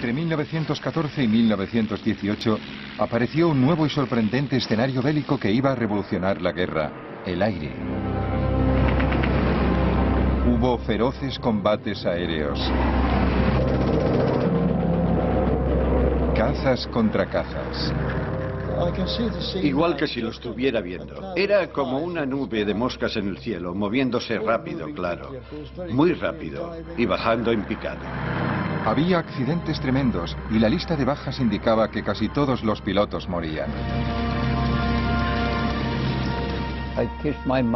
Entre 1914 y 1918 apareció un nuevo y sorprendente escenario bélico que iba a revolucionar la guerra: el aire. Hubo feroces combates aéreos. Cazas contra cazas. Igual que si lo estuviera viendo. Era como una nube de moscas en el cielo, moviéndose rápido, claro. Muy rápido y bajando en picado. Había accidentes tremendos y la lista de bajas indicaba que casi todos los pilotos morían.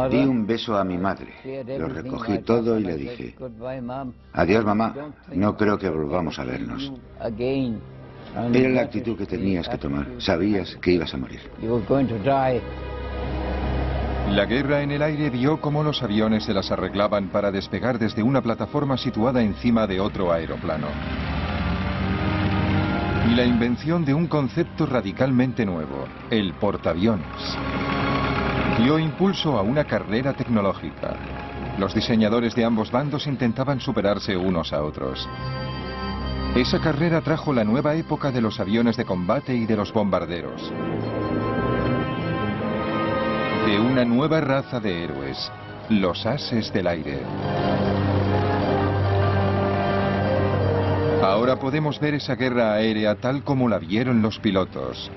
Di un beso a mi madre. Lo recogí todo y le dije: adiós, mamá. No creo que volvamos a vernos. Era la actitud que tenías que tomar. Sabías que ibas a morir. La guerra en el aire vio cómo los aviones se las arreglaban para despegar desde una plataforma situada encima de otro aeroplano. Y la invención de un concepto radicalmente nuevo: el portaaviones. Dio impulso a una carrera tecnológica. Los diseñadores de ambos bandos intentaban superarse unos a otros. Esa carrera trajo la nueva época de los aviones de combate y de los bombarderos. De una nueva raza de héroes, los ases del aire. Ahora podemos ver esa guerra aérea tal como la vieron los pilotos,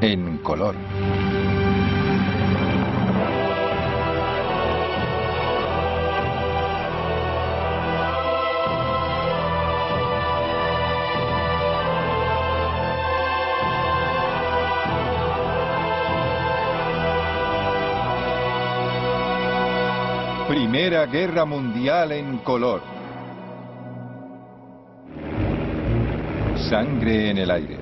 en color. Primera Guerra Mundial en color. Sangre en el aire.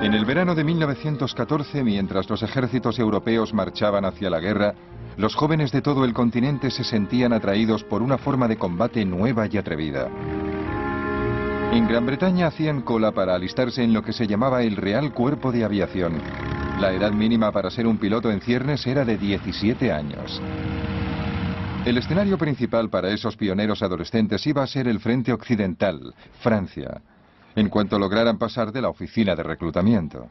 En el verano de 1914, mientras los ejércitos europeos marchaban hacia la guerra, los jóvenes de todo el continente se sentían atraídos por una forma de combate nueva y atrevida. En Gran Bretaña hacían cola para alistarse en lo que se llamaba el Real Cuerpo de Aviación. La edad mínima para ser un piloto en ciernes era de 17 años. El escenario principal para esos pioneros adolescentes iba a ser el frente occidental, Francia, en cuanto lograran pasar de la oficina de reclutamiento.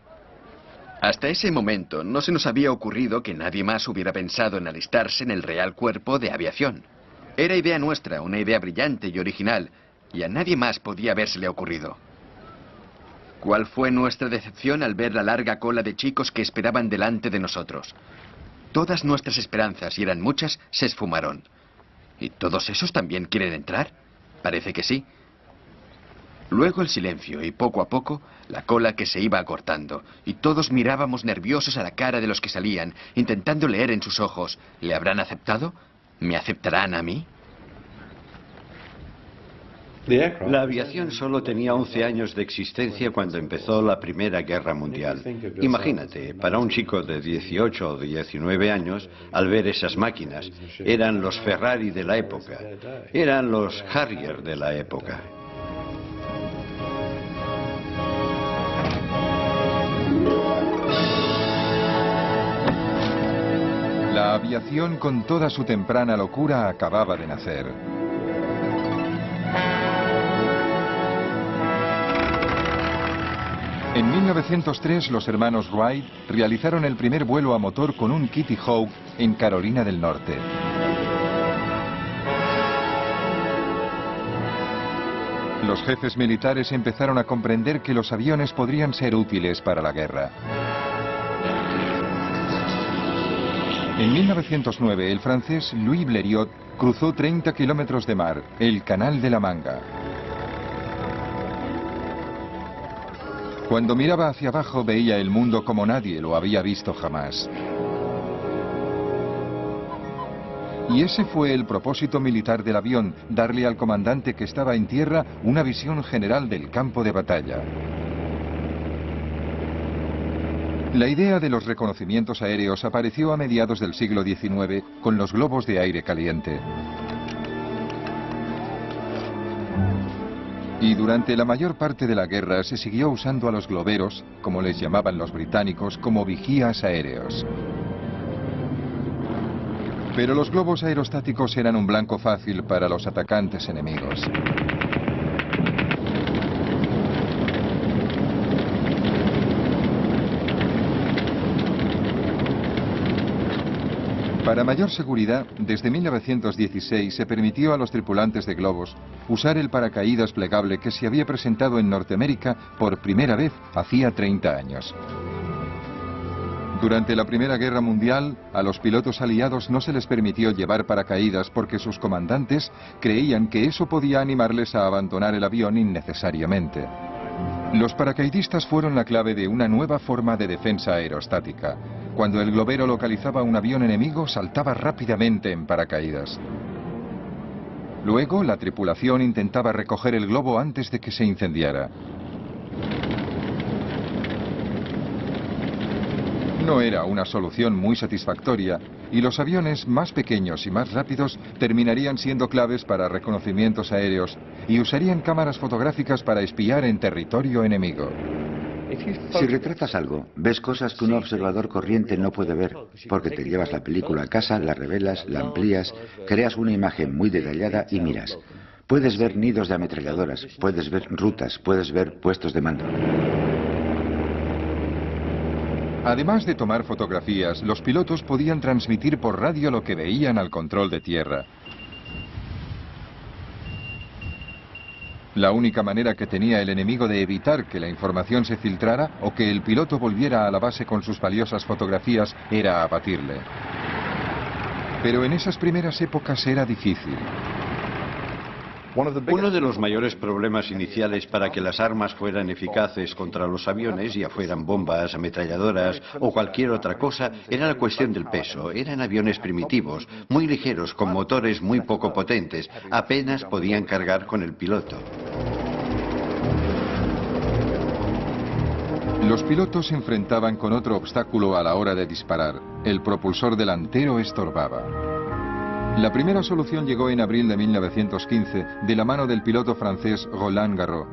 Hasta ese momento no se nos había ocurrido que nadie más hubiera pensado en alistarse en el Real Cuerpo de Aviación. Era idea nuestra, una idea brillante y original, y a nadie más podía habérsele ocurrido. ¿Cuál fue nuestra decepción al ver la larga cola de chicos que esperaban delante de nosotros? Todas nuestras esperanzas, y eran muchas, se esfumaron. ¿Y todos esos también quieren entrar? Parece que sí. Luego el silencio y poco a poco la cola que se iba acortando, y todos mirábamos nerviosos a la cara de los que salían, intentando leer en sus ojos: ¿le habrán aceptado? ¿Me aceptarán a mí? La aviación solo tenía 11 años de existencia cuando empezó la Primera Guerra Mundial. Imagínate, para un chico de 18 o 19 años, al ver esas máquinas, eran los Ferrari de la época, eran los Harrier de la época. La aviación, con toda su temprana locura, acababa de nacer. En 1903, los hermanos Wright realizaron el primer vuelo a motor con un Kitty Hawk en Carolina del Norte. Los jefes militares empezaron a comprender que los aviones podrían ser útiles para la guerra. En 1909, el francés Louis Blériot cruzó 30 kilómetros de mar, el Canal de la Manga. Cuando miraba hacia abajo veía el mundo como nadie lo había visto jamás. Y ese fue el propósito militar del avión: darle al comandante que estaba en tierra una visión general del campo de batalla. La idea de los reconocimientos aéreos apareció a mediados del siglo XIX con los globos de aire caliente. Y durante la mayor parte de la guerra se siguió usando a los globeros, como les llamaban los británicos, como vigías aéreos. Pero los globos aerostáticos eran un blanco fácil para los atacantes enemigos. Para mayor seguridad, desde 1916 se permitió a los tripulantes de globos usar el paracaídas plegable que se había presentado en Norteamérica por primera vez hacía 30 años. Durante la Primera Guerra Mundial, a los pilotos aliados no se les permitió llevar paracaídas porque sus comandantes creían que eso podía animarles a abandonar el avión innecesariamente. Los paracaidistas fueron la clave de una nueva forma de defensa aerostática. Cuando el globero localizaba un avión enemigo, saltaba rápidamente en paracaídas. Luego, la tripulación intentaba recoger el globo antes de que se incendiara. No era una solución muy satisfactoria, y los aviones más pequeños y más rápidos terminarían siendo claves para reconocimientos aéreos y usarían cámaras fotográficas para espiar en territorio enemigo. Si retratas algo, ves cosas que un observador corriente no puede ver, porque te llevas la película a casa, la revelas, la amplías, creas una imagen muy detallada y miras. Puedes ver nidos de ametralladoras, puedes ver rutas, puedes ver puestos de mando. Además de tomar fotografías, los pilotos podían transmitir por radio lo que veían al control de tierra. La única manera que tenía el enemigo de evitar que la información se filtrara o que el piloto volviera a la base con sus valiosas fotografías era abatirle. Pero en esas primeras épocas era difícil. Uno de los mayores problemas iniciales para que las armas fueran eficaces contra los aviones, ya fueran bombas, ametralladoras o cualquier otra cosa, era la cuestión del peso. Eran aviones primitivos, muy ligeros, con motores muy poco potentes. Apenas podían cargar con el piloto. Los pilotos se enfrentaban con otro obstáculo a la hora de disparar. El propulsor delantero estorbaba. La primera solución llegó en abril de 1915 de la mano del piloto francés Roland Garros.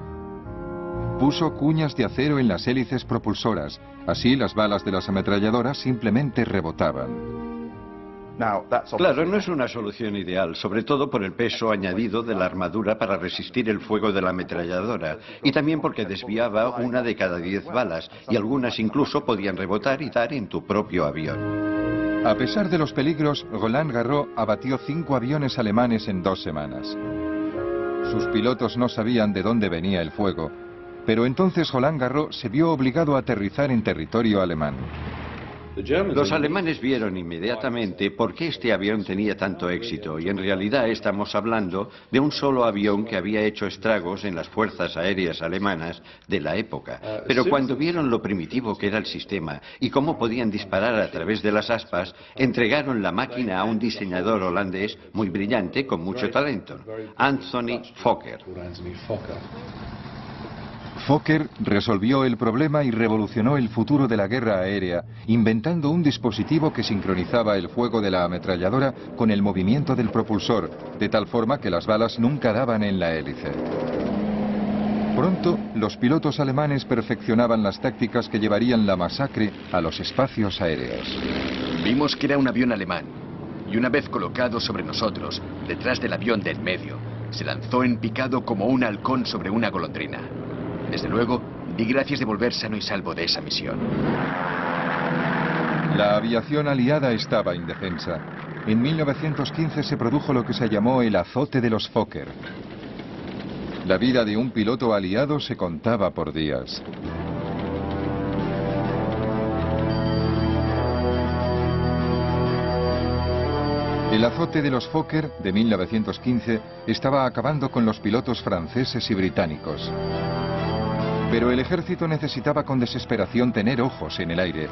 Puso cuñas de acero en las hélices propulsoras, así las balas de las ametralladoras simplemente rebotaban. Claro, no es una solución ideal, sobre todo por el peso añadido de la armadura para resistir el fuego de la ametralladora, y también porque desviaba una de cada 10 balas, y algunas incluso podían rebotar y dar en tu propio avión. A pesar de los peligros, Roland Garros abatió 5 aviones alemanes en 2 semanas. Sus pilotos no sabían de dónde venía el fuego, pero entonces Roland Garros se vio obligado a aterrizar en territorio alemán. Los alemanes vieron inmediatamente por qué este avión tenía tanto éxito, y en realidad estamos hablando de un solo avión que había hecho estragos en las fuerzas aéreas alemanas de la época. Pero cuando vieron lo primitivo que era el sistema y cómo podían disparar a través de las aspas, entregaron la máquina a un diseñador holandés muy brillante, con mucho talento, Anthony Fokker. Fokker resolvió el problema y revolucionó el futuro de la guerra aérea, inventando un dispositivo que sincronizaba el fuego de la ametralladora con el movimiento del propulsor, de tal forma que las balas nunca daban en la hélice. Pronto, los pilotos alemanes perfeccionaban las tácticas que llevarían la masacre a los espacios aéreos. Vimos que era un avión alemán, y una vez colocado sobre nosotros, detrás del avión del medio, se lanzó en picado como un halcón sobre una golondrina. Desde luego, di gracias de volver sano y salvo de esa misión. La aviación aliada estaba indefensa. En 1915 se produjo lo que se llamó el azote de los Fokker. La vida de un piloto aliado se contaba por días. El azote de los Fokker de 1915 estaba acabando con los pilotos franceses y británicos. Pero el ejército necesitaba con desesperación tener ojos en el aire.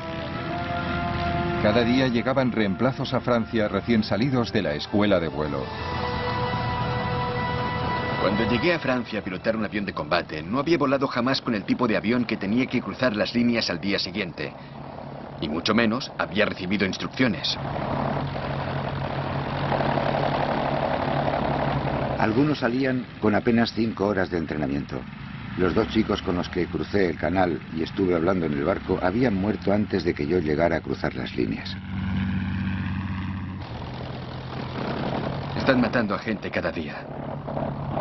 Cada día llegaban reemplazos a Francia recién salidos de la escuela de vuelo. Cuando llegué a Francia a pilotar un avión de combate, no había volado jamás con el tipo de avión que tenía que cruzar las líneas al día siguiente. Y mucho menos había recibido instrucciones. Algunos salían con apenas 5 horas de entrenamiento. Los 2 chicos con los que crucé el canal y estuve hablando en el barco habían muerto antes de que yo llegara a cruzar las líneas. Están matando a gente cada día.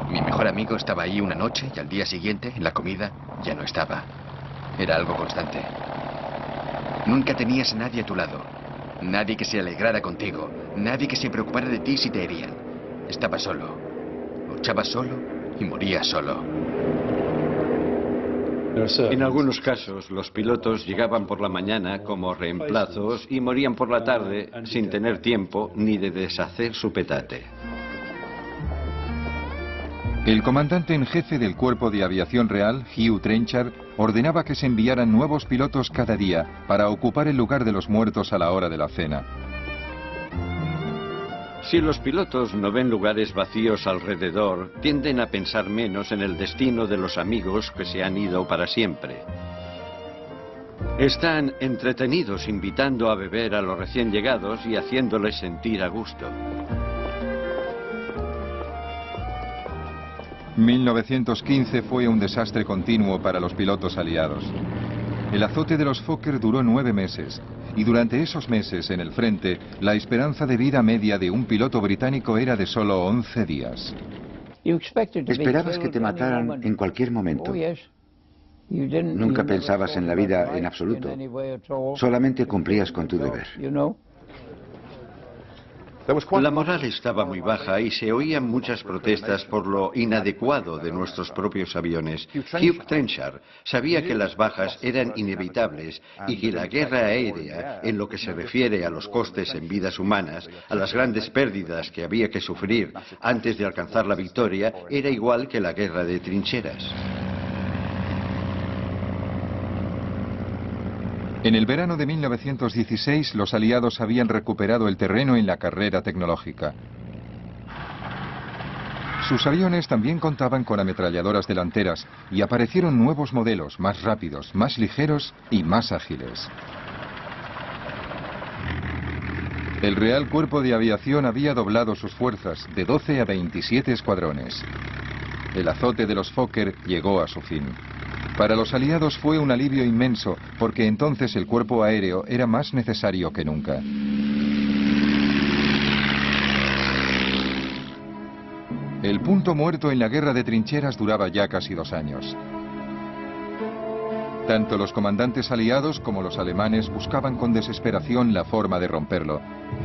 Mi mejor amigo estaba ahí una noche y al día siguiente, en la comida, ya no estaba. Era algo constante. Nunca tenías a nadie a tu lado. Nadie que se alegrara contigo. Nadie que se preocupara de ti si te herían. Estabas solo. Luchabas solo y morías solo. En algunos casos, los pilotos llegaban por la mañana como reemplazos y morían por la tarde sin tener tiempo ni de deshacer su petate. El comandante en jefe del Cuerpo de Aviación Real, Hugh Trenchard, ordenaba que se enviaran nuevos pilotos cada día para ocupar el lugar de los muertos a la hora de la cena. Si los pilotos no ven lugares vacíos alrededor, tienden a pensar menos en el destino de los amigos que se han ido para siempre. Están entretenidos invitando a beber a los recién llegados y haciéndoles sentir a gusto. 1915 fue un desastre continuo para los pilotos aliados. El azote de los Fokker duró 9 meses, y durante esos meses en el frente, la esperanza de vida media de un piloto británico era de solo 11 días. Esperabas que te mataran en cualquier momento. Nunca pensabas en la vida en absoluto. Solamente cumplías con tu deber. La moral estaba muy baja y se oían muchas protestas por lo inadecuado de nuestros propios aviones. Hugh Trenchard sabía que las bajas eran inevitables y que la guerra aérea, en lo que se refiere a los costes en vidas humanas, a las grandes pérdidas que había que sufrir antes de alcanzar la victoria, era igual que la guerra de trincheras. En el verano de 1916, los aliados habían recuperado el terreno en la carrera tecnológica. Sus aviones también contaban con ametralladoras delanteras y aparecieron nuevos modelos más rápidos, más ligeros y más ágiles. El Real Cuerpo de Aviación había doblado sus fuerzas de 12 a 27 escuadrones. El azote de los Fokker llegó a su fin. Para los aliados fue un alivio inmenso, porque entonces el cuerpo aéreo era más necesario que nunca. El punto muerto en la guerra de trincheras duraba ya casi 2 años. Tanto los comandantes aliados como los alemanes buscaban con desesperación la forma de romperlo.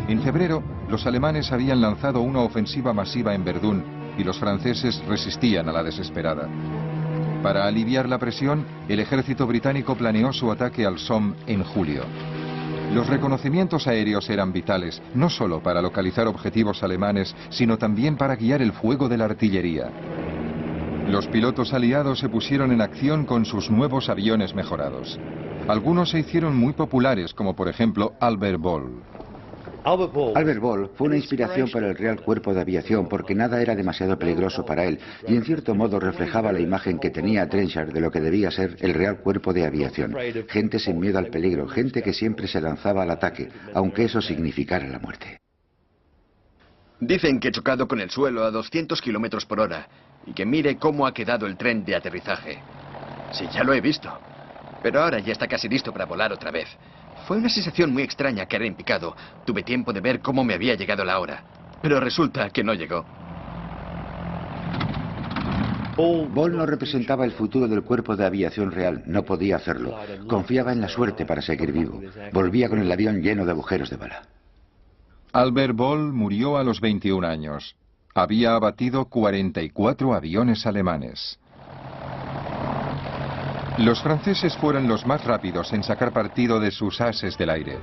En febrero, los alemanes habían lanzado una ofensiva masiva en Verdún y los franceses resistían a la desesperada. Para aliviar la presión, el ejército británico planeó su ataque al Somme en julio. Los reconocimientos aéreos eran vitales, no solo para localizar objetivos alemanes, sino también para guiar el fuego de la artillería. Los pilotos aliados se pusieron en acción con sus nuevos aviones mejorados. Algunos se hicieron muy populares, como por ejemplo Albert Ball. Albert Ball fue una inspiración para el Real Cuerpo de Aviación porque nada era demasiado peligroso para él y en cierto modo reflejaba la imagen que tenía Trenchard de lo que debía ser el Real Cuerpo de Aviación. Gente sin miedo al peligro, gente que siempre se lanzaba al ataque, aunque eso significara la muerte. Dicen que he chocado con el suelo a 200 kilómetros por hora y que mire cómo ha quedado el tren de aterrizaje. Sí, ya lo he visto. Pero ahora ya está casi listo para volar otra vez. Fue una sensación muy extraña caer en picado. Tuve tiempo de ver cómo me había llegado la hora. Pero resulta que no llegó. Ball no representaba el futuro del Cuerpo de Aviación Real. No podía hacerlo. Confiaba en la suerte para seguir vivo. Volvía con el avión lleno de agujeros de bala. Albert Ball murió a los 21 años. Había abatido 44 aviones alemanes. Los franceses fueron los más rápidos en sacar partido de sus ases del aire.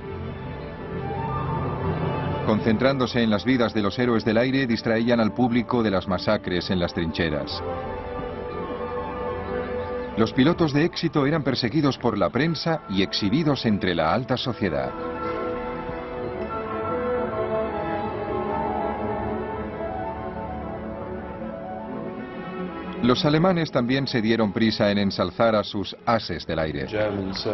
Concentrándose en las vidas de los héroes del aire, distraían al público de las masacres en las trincheras. Los pilotos de éxito eran perseguidos por la prensa y exhibidos entre la alta sociedad. Los alemanes también se dieron prisa en ensalzar a sus ases del aire.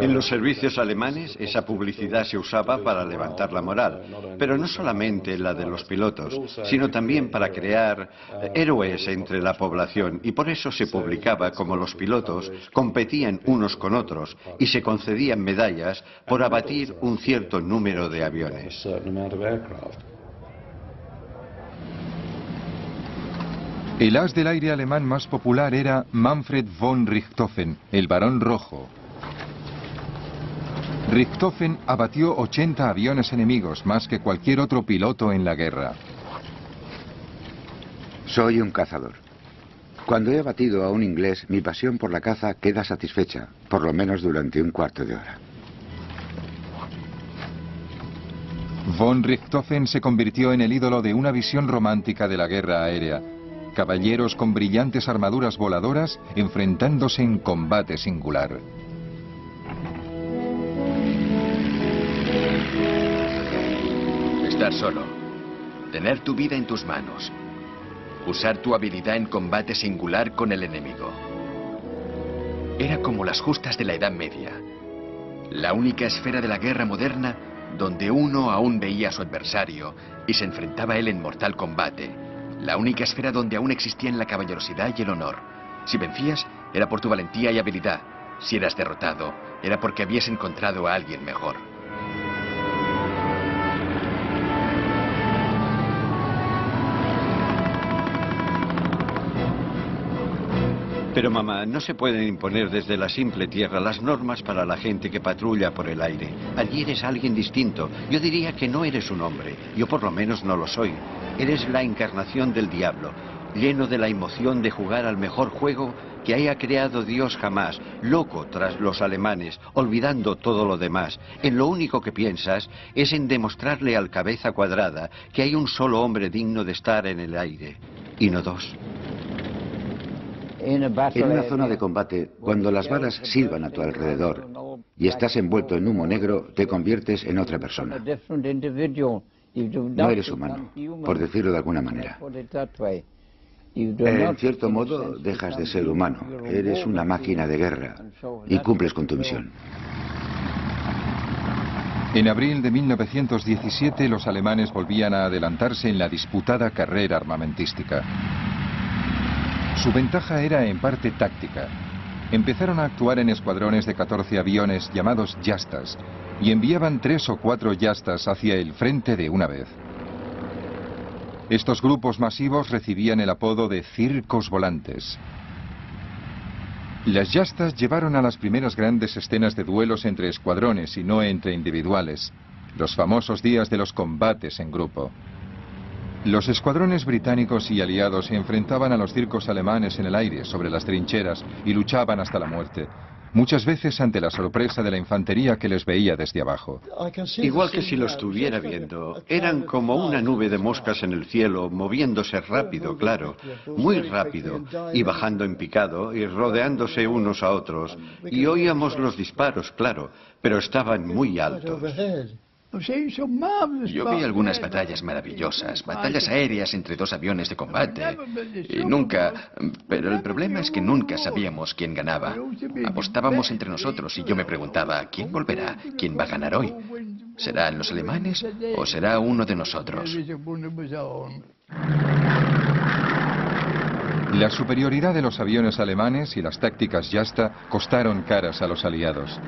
En los servicios alemanes esa publicidad se usaba para levantar la moral, pero no solamente la de los pilotos, sino también para crear héroes entre la población, y por eso se publicaba como los pilotos competían unos con otros y se concedían medallas por abatir un cierto número de aviones. El as del aire alemán más popular era Manfred von Richthofen, el Barón Rojo. Richthofen abatió 80 aviones enemigos, más que cualquier otro piloto en la guerra. Soy un cazador. Cuando he abatido a un inglés, mi pasión por la caza queda satisfecha, por lo menos durante un cuarto de hora. Von Richthofen se convirtió en el ídolo de una visión romántica de la guerra aérea. Caballeros con brillantes armaduras voladoras enfrentándose en combate singular. Estar solo. Tener tu vida en tus manos. Usar tu habilidad en combate singular con el enemigo. Era como las justas de la Edad Media. La única esfera de la guerra moderna donde uno aún veía a su adversario y se enfrentaba a él en mortal combate. La única esfera donde aún existían la caballerosidad y el honor. Si vencías, era por tu valentía y habilidad. Si eras derrotado, era porque habías encontrado a alguien mejor. Pero mamá, no se pueden imponer desde la simple tierra las normas para la gente que patrulla por el aire. Allí eres alguien distinto. Yo diría que no eres un hombre. Yo por lo menos no lo soy. Eres la encarnación del diablo, lleno de la emoción de jugar al mejor juego que haya creado Dios jamás, loco tras los alemanes, olvidando todo lo demás. En lo único que piensas es en demostrarle al cabeza cuadrada que hay un solo hombre digno de estar en el aire, y no dos. En una zona de combate, cuando las balas silban a tu alrededor y estás envuelto en humo negro, te conviertes en otra persona. No eres humano, por decirlo de alguna manera. En cierto modo, dejas de ser humano. Eres una máquina de guerra y cumples con tu misión. En abril de 1917, los alemanes volvían a adelantarse en la disputada carrera armamentística. Su ventaja era en parte táctica. Empezaron a actuar en escuadrones de 14 aviones llamados Jastas y enviaban 3 o 4 Jastas hacia el frente de una vez. Estos grupos masivos recibían el apodo de circos volantes. Las Jastas llevaron a las primeras grandes escenas de duelos entre escuadrones y no entre individuales, los famosos días de los combates en grupo. Los escuadrones británicos y aliados se enfrentaban a los circos alemanes en el aire, sobre las trincheras, y luchaban hasta la muerte, muchas veces ante la sorpresa de la infantería que les veía desde abajo. Igual que si lo estuviera viendo, eran como una nube de moscas en el cielo, moviéndose rápido, claro, muy rápido, y bajando en picado, y rodeándose unos a otros, y oíamos los disparos, claro, pero estaban muy altos. Yo vi algunas batallas maravillosas, batallas aéreas entre 2 aviones de combate, y nunca... Pero el problema es que nunca sabíamos quién ganaba. Apostábamos entre nosotros y yo me preguntaba, ¿quién volverá? ¿Quién va a ganar hoy? ¿Serán los alemanes o será uno de nosotros? La superioridad de los aviones alemanes y las tácticas Jasta costaron caras a los aliados.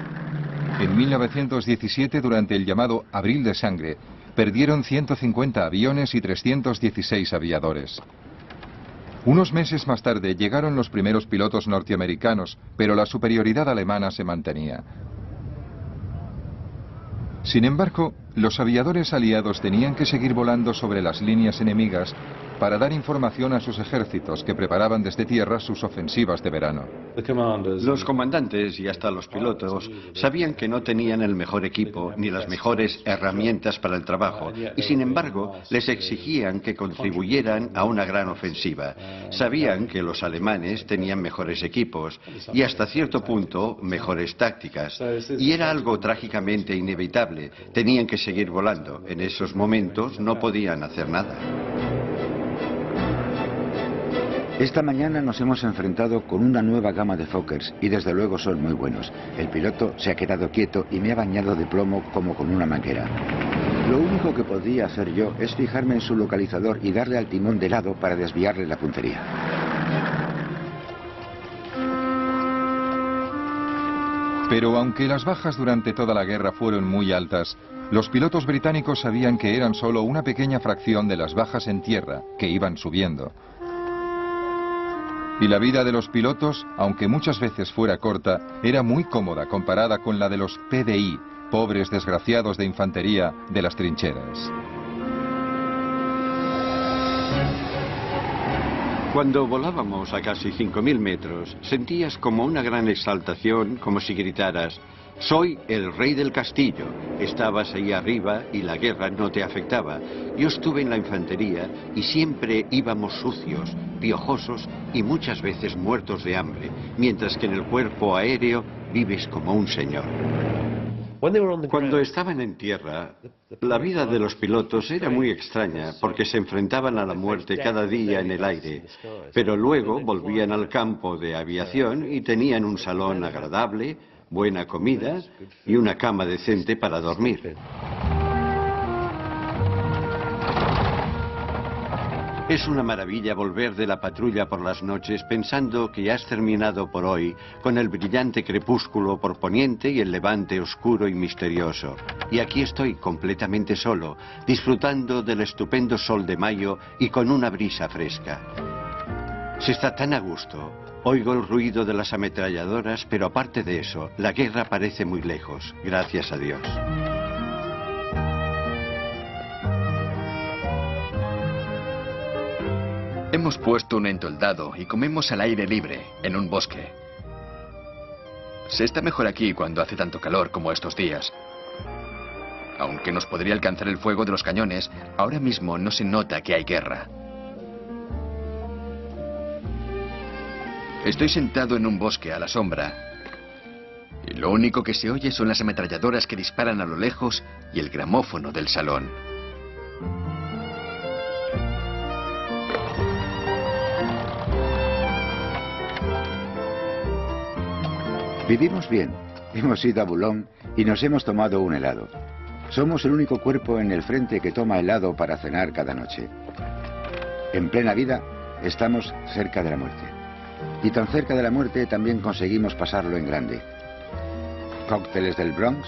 En 1917, durante el llamado Abril de Sangre, perdieron 150 aviones y 316 aviadores. Unos meses más tarde llegaron los primeros pilotos norteamericanos, pero la superioridad alemana se mantenía. Sin embargo, los aviadores aliados tenían que seguir volando sobre las líneas enemigas para dar información a sus ejércitos que preparaban desde tierra sus ofensivas de verano. Los comandantes y hasta los pilotos sabían que no tenían el mejor equipo ni las mejores herramientas para el trabajo y sin embargo les exigían que contribuyeran a una gran ofensiva. Sabían que los alemanes tenían mejores equipos y hasta cierto punto mejores tácticas y era algo trágicamente inevitable. Tenían que seguir volando. En esos momentos no podían hacer nada. Esta mañana nos hemos enfrentado con una nueva gama de Fokkers y desde luego son muy buenos. El piloto se ha quedado quieto y me ha bañado de plomo como con una manguera. Lo único que podía hacer yo es fijarme en su localizador y darle al timón de lado para desviarle la puntería. Pero aunque las bajas durante toda la guerra fueron muy altas, los pilotos británicos sabían que eran solo una pequeña fracción de las bajas en tierra, que iban subiendo. Y la vida de los pilotos, aunque muchas veces fuera corta, era muy cómoda comparada con la de los PDI, pobres desgraciados de infantería de las trincheras. Cuando volábamos a casi 5.000 metros, sentías como una gran exaltación, como si gritaras: «Soy el rey del castillo». Estabas ahí arriba y la guerra no te afectaba. Yo estuve en la infantería y siempre íbamos sucios, piojosos y muchas veces muertos de hambre, mientras que en el cuerpo aéreo vives como un señor. Cuando estaban en tierra, la vida de los pilotos era muy extraña porque se enfrentaban a la muerte cada día en el aire, pero luego volvían al campo de aviación y tenían un salón agradable, buena comida y una cama decente para dormir. Es una maravilla volver de la patrulla por las noches pensando que has terminado por hoy con el brillante crepúsculo por poniente y el levante oscuro y misterioso. Y aquí estoy completamente solo, disfrutando del estupendo sol de mayo y con una brisa fresca. Se está tan a gusto. Oigo el ruido de las ametralladoras, pero aparte de eso, la guerra parece muy lejos, gracias a Dios. Hemos puesto un entoldado y comemos al aire libre, en un bosque. Se está mejor aquí cuando hace tanto calor como estos días. Aunque nos podría alcanzar el fuego de los cañones, ahora mismo no se nota que hay guerra. Estoy sentado en un bosque a la sombra y lo único que se oye son las ametralladoras que disparan a lo lejos y el gramófono del salón. Vivimos bien. Hemos ido a Boulogne y nos hemos tomado un helado. Somos el único cuerpo en el frente que toma helado para cenar cada noche. En plena vida, estamos cerca de la muerte. Y tan cerca de la muerte también conseguimos pasarlo en grande. Cócteles del Bronx,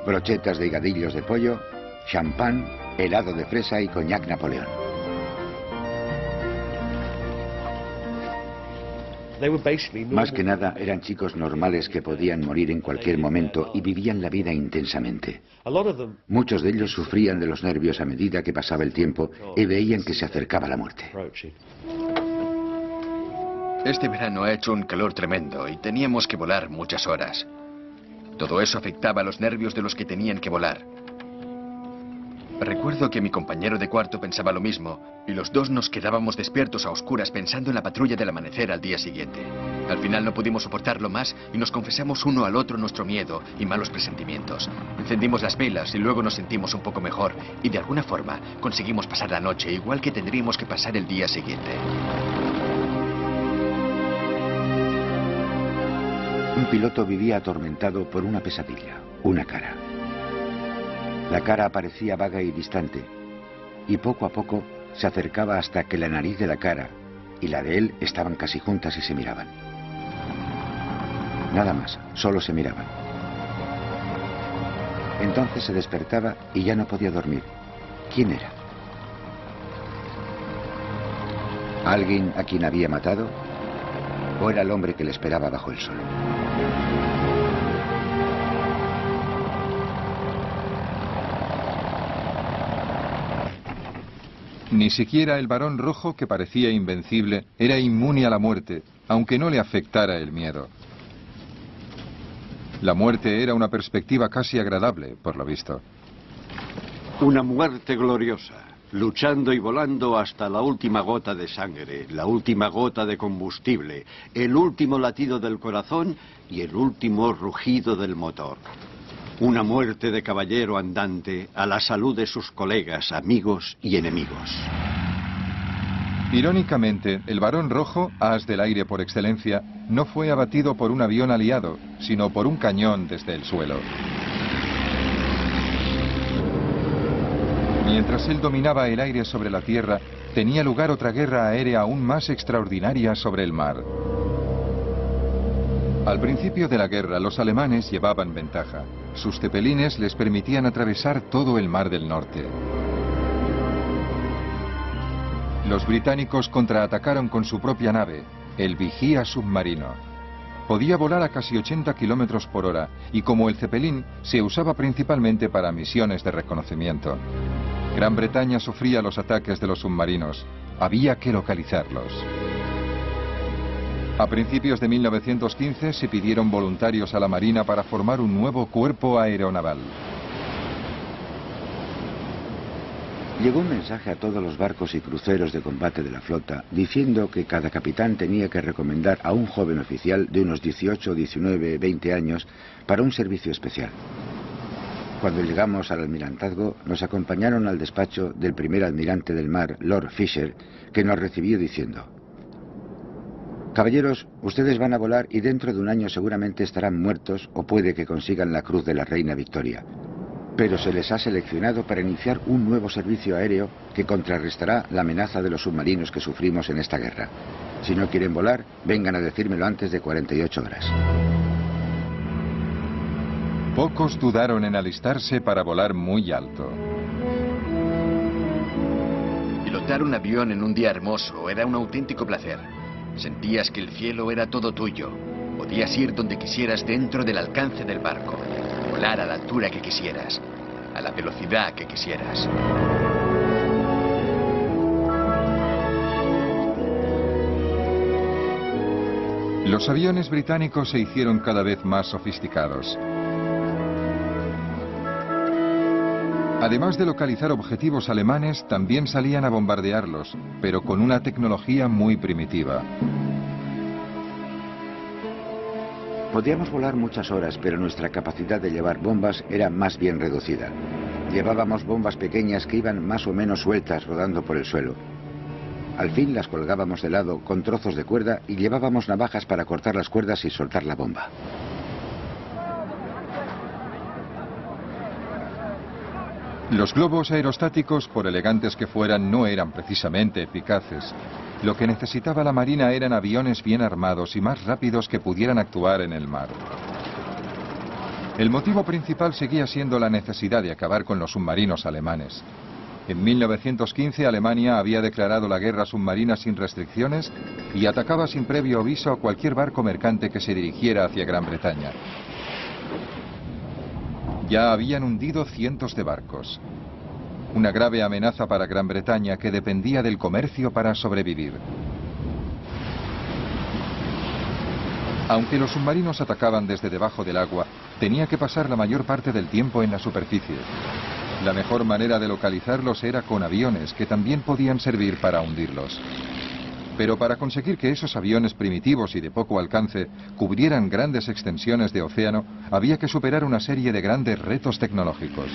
brochetas de higadillos de pollo, champán, helado de fresa y coñac Napoleón. Más que nada eran chicos normales que podían morir en cualquier momento y vivían la vida intensamente. Muchos de ellos sufrían de los nervios a medida que pasaba el tiempo y veían que se acercaba la muerte. Este verano ha hecho un calor tremendo y teníamos que volar muchas horas. Todo eso afectaba a los nervios de los que tenían que volar. Recuerdo que mi compañero de cuarto pensaba lo mismo y los dos nos quedábamos despiertos a oscuras pensando en la patrulla del amanecer al día siguiente. Al final no pudimos soportarlo más y nos confesamos uno al otro nuestro miedo y malos presentimientos. Encendimos las velas y luego nos sentimos un poco mejor y de alguna forma conseguimos pasar la noche igual que tendríamos que pasar el día siguiente. Un piloto vivía atormentado por una pesadilla, una cara. La cara parecía vaga y distante, y poco a poco se acercaba hasta que la nariz de la cara y la de él estaban casi juntas y se miraban. Nada más, solo se miraban. Entonces se despertaba y ya no podía dormir. ¿Quién era? ¿Alguien a quien había matado? ¿O era el hombre que le esperaba bajo el sol? Ni siquiera el varón rojo, que parecía invencible, era inmune a la muerte, aunque no le afectara el miedo. La muerte era una perspectiva casi agradable, por lo visto. Una muerte gloriosa, luchando y volando hasta la última gota de sangre, la última gota de combustible, el último latido del corazón y el último rugido del motor. Una muerte de caballero andante a la salud de sus colegas, amigos y enemigos. Irónicamente, el Barón Rojo, as del aire por excelencia, no fue abatido por un avión aliado, sino por un cañón desde el suelo. Mientras él dominaba el aire sobre la tierra, tenía lugar otra guerra aérea aún más extraordinaria sobre el mar. Al principio de la guerra, los alemanes llevaban ventaja. Sus cepelines les permitían atravesar todo el Mar del Norte. Los británicos contraatacaron con su propia nave, el Vigía submarino. Podía volar a casi 80 kilómetros por hora y, como el Zeppelin, se usaba principalmente para misiones de reconocimiento. Gran Bretaña sufría los ataques de los submarinos. Había que localizarlos. A principios de 1915 se pidieron voluntarios a la Marina para formar un nuevo cuerpo aeronaval. Llegó un mensaje a todos los barcos y cruceros de combate de la flota diciendo que cada capitán tenía que recomendar a un joven oficial de unos 18, 19, 20 años para un servicio especial. Cuando llegamos al almirantazgo, nos acompañaron al despacho del primer almirante del mar, Lord Fisher, que nos recibió diciendo: caballeros, ustedes van a volar y dentro de un año seguramente estarán muertos o puede que consigan la Cruz de la Reina Victoria. Pero se les ha seleccionado para iniciar un nuevo servicio aéreo que contrarrestará la amenaza de los submarinos que sufrimos en esta guerra. Si no quieren volar, vengan a decírmelo antes de 48 horas. Pocos dudaron en alistarse para volar muy alto. Pilotar un avión en un día hermoso era un auténtico placer. Sentías que el cielo era todo tuyo. Podías ir donde quisieras dentro del alcance del barco. Volar a la altura que quisieras, a la velocidad que quisieras. Los aviones británicos se hicieron cada vez más sofisticados. Además de localizar objetivos alemanes, también salían a bombardearlos, pero con una tecnología muy primitiva. Podíamos volar muchas horas, pero nuestra capacidad de llevar bombas era más bien reducida. Llevábamos bombas pequeñas que iban más o menos sueltas rodando por el suelo. Al fin las colgábamos de lado con trozos de cuerda y llevábamos navajas para cortar las cuerdas y soltar la bomba. Los globos aerostáticos, por elegantes que fueran, no eran precisamente eficaces. Lo que necesitaba la Marina eran aviones bien armados y más rápidos que pudieran actuar en el mar. El motivo principal seguía siendo la necesidad de acabar con los submarinos alemanes. En 1915 Alemania había declarado la guerra submarina sin restricciones y atacaba sin previo aviso a cualquier barco mercante que se dirigiera hacia Gran Bretaña. Ya habían hundido cientos de barcos. Una grave amenaza para Gran Bretaña que dependía del comercio para sobrevivir. Aunque los submarinos atacaban desde debajo del agua, tenía que pasar la mayor parte del tiempo en la superficie. La mejor manera de localizarlos era con aviones, que también podían servir para hundirlos. Pero para conseguir que esos aviones primitivos y de poco alcance cubrieran grandes extensiones de océano, había que superar una serie de grandes retos tecnológicos.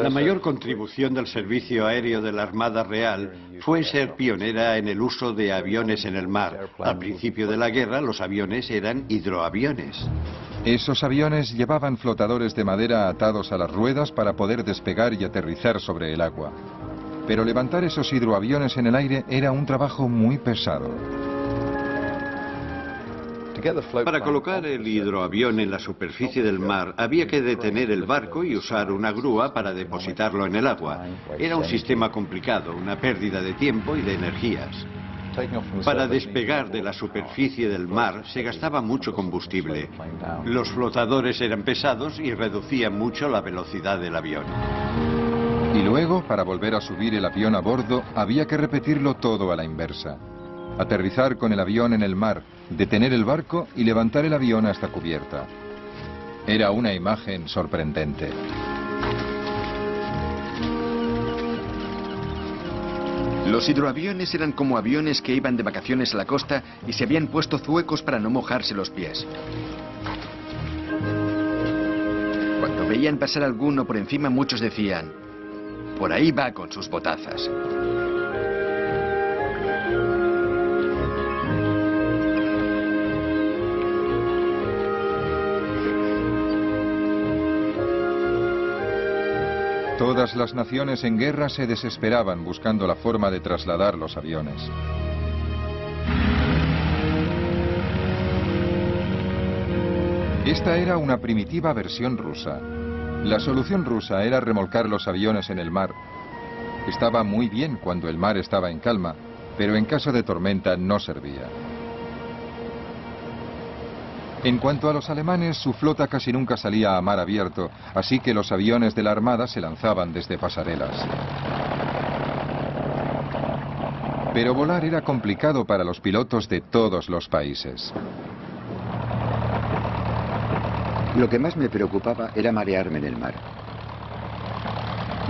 La mayor contribución del servicio aéreo de la Armada Real fue ser pionera en el uso de aviones en el mar. Al principio de la guerra, los aviones eran hidroaviones. Esos aviones llevaban flotadores de madera atados a las ruedas para poder despegar y aterrizar sobre el agua. Pero levantar esos hidroaviones en el aire era un trabajo muy pesado. Para colocar el hidroavión en la superficie del mar, había que detener el barco y usar una grúa para depositarlo en el agua. Era un sistema complicado, una pérdida de tiempo y de energías. Para despegar de la superficie del mar se gastaba mucho combustible. Los flotadores eran pesados y reducían mucho la velocidad del avión. Y luego, para volver a subir el avión a bordo, había que repetirlo todo a la inversa. Aterrizar con el avión en el mar, detener el barco y levantar el avión hasta cubierta. Era una imagen sorprendente. Los hidroaviones eran como aviones que iban de vacaciones a la costa y se habían puesto zuecos para no mojarse los pies. Cuando veían pasar alguno por encima, muchos decían: por ahí va con sus botazas. Todas las naciones en guerra se desesperaban buscando la forma de trasladar los aviones. Esta era una primitiva versión rusa. La solución rusa era remolcar los aviones en el mar. Estaba muy bien cuando el mar estaba en calma, pero en caso de tormenta no servía. En cuanto a los alemanes, su flota casi nunca salía a mar abierto, así que los aviones de la Armada se lanzaban desde pasarelas. Pero volar era complicado para los pilotos de todos los países. Lo que más me preocupaba era marearme en el mar.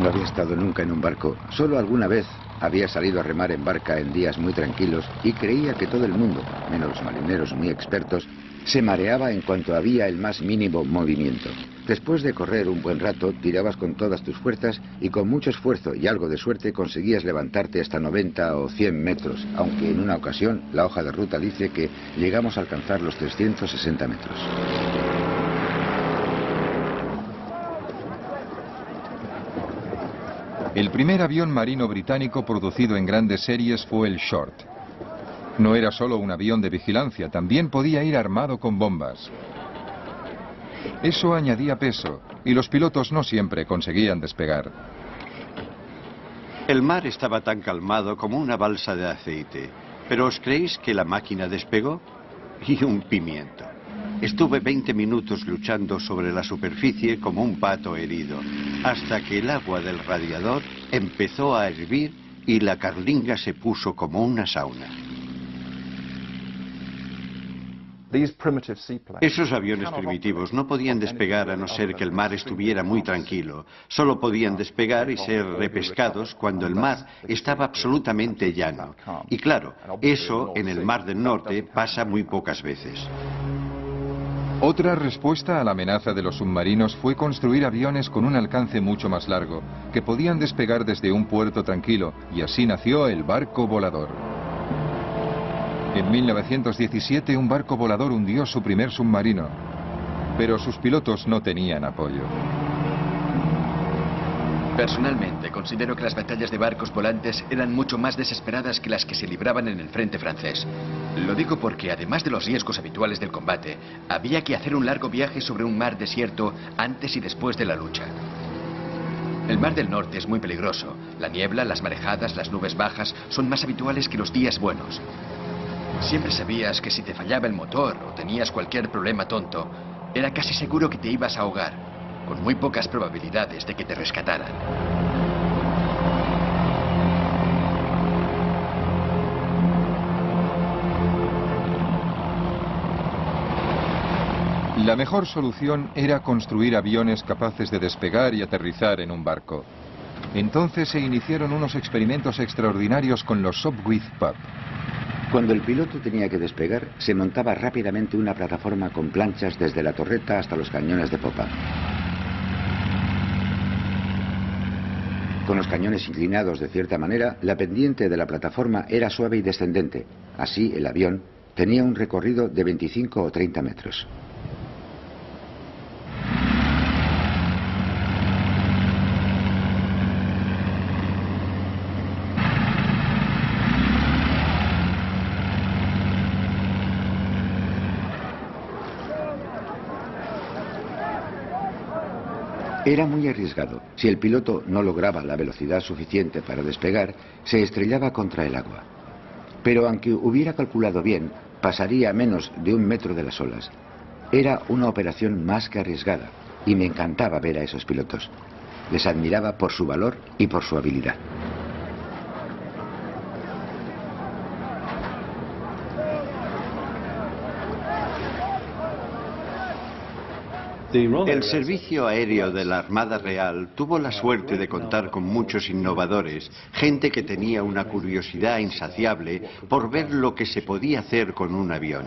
No había estado nunca en un barco, solo alguna vez había salido a remar en barca en días muy tranquilos y creía que todo el mundo, menos los marineros muy expertos, se mareaba en cuanto había el más mínimo movimiento. Después de correr un buen rato, tirabas con todas tus fuerzas y con mucho esfuerzo y algo de suerte conseguías levantarte hasta 90 o 100 metros, aunque en una ocasión la hoja de ruta dice que llegamos a alcanzar los 360 metros. El primer avión marino británico producido en grandes series fue el Short. No era solo un avión de vigilancia, también podía ir armado con bombas. Eso añadía peso, y los pilotos no siempre conseguían despegar. El mar estaba tan calmado como una balsa de aceite. ¿Pero os creéis que la máquina despegó? Y un pimiento. Estuve 20 minutos luchando sobre la superficie como un pato herido, hasta que el agua del radiador empezó a hervir y la carlinga se puso como una sauna. Esos aviones primitivos no podían despegar a no ser que el mar estuviera muy tranquilo. Solo podían despegar y ser repescados cuando el mar estaba absolutamente llano. Y claro, eso en el Mar del Norte pasa muy pocas veces. Otra respuesta a la amenaza de los submarinos fue construir aviones con un alcance mucho más largo, que podían despegar desde un puerto tranquilo, y así nació el barco volador. En 1917 un barco volador hundió su primer submarino, pero sus pilotos no tenían apoyo. Personalmente, considero que las batallas de barcos volantes eran mucho más desesperadas que las que se libraban en el frente francés. Lo digo porque, además de los riesgos habituales del combate, había que hacer un largo viaje sobre un mar desierto antes y después de la lucha. El Mar del Norte es muy peligroso. La niebla, las marejadas, las nubes bajas son más habituales que los días buenos. Siempre sabías que si te fallaba el motor o tenías cualquier problema tonto, era casi seguro que te ibas a ahogar, con muy pocas probabilidades de que te rescataran. La mejor solución era construir aviones capaces de despegar y aterrizar en un barco. Entonces se iniciaron unos experimentos extraordinarios con los Sopwith Pup. Cuando el piloto tenía que despegar, se montaba rápidamente una plataforma con planchas desde la torreta hasta los cañones de popa. Con los cañones inclinados de cierta manera, la pendiente de la plataforma era suave y descendente. Así, el avión tenía un recorrido de 25 o 30 metros. Era muy arriesgado. Si el piloto no lograba la velocidad suficiente para despegar, se estrellaba contra el agua. Pero aunque hubiera calculado bien, pasaría a menos de 1 metro de las olas. Era una operación más que arriesgada, y me encantaba ver a esos pilotos. Les admiraba por su valor y por su habilidad. El servicio aéreo de la Armada Real tuvo la suerte de contar con muchos innovadores, gente que tenía una curiosidad insaciable por ver lo que se podía hacer con un avión.